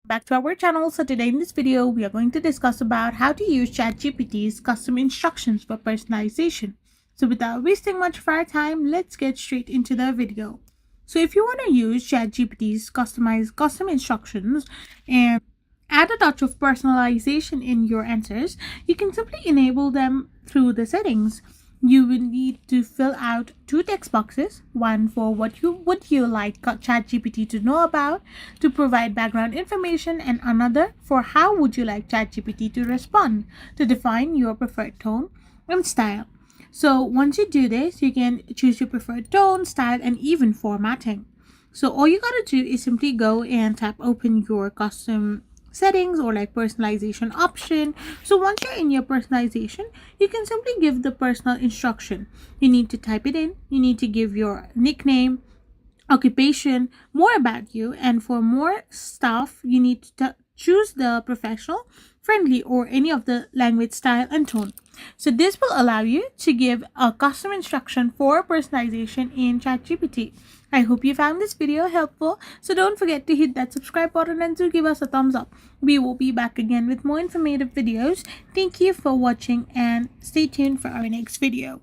Back to our channel. So today in this video we are going to discuss about how to use ChatGPT's custom instructions for personalization. So without wasting much of our time, let's get straight into the video. So if you want to use ChatGPT's custom instructions and add a touch of personalization in your answers, you can simply enable them through the settings. You will need to fill out two text boxes, one for what you would you like ChatGPT to know about to provide background information, and another for how would you like ChatGPT to respond to define your preferred tone and style. So once you do this, you can choose your preferred tone, style, and even formatting. So all you gotta do is simply go and tap open your custom settings or like personalization option. So once you're in your personalization, you can simply give the personal instruction. You need to type it in, you need to give your nickname, occupation, more about you, and for more stuff you need to choose the professional, friendly, or any of the language style and tone. So this will allow you to give a custom instruction for personalization in ChatGPT. I hope you found this video helpful, so don't forget to hit that subscribe button and to give us a thumbs up. We will be back again with more informative videos. Thank you for watching and stay tuned for our next video.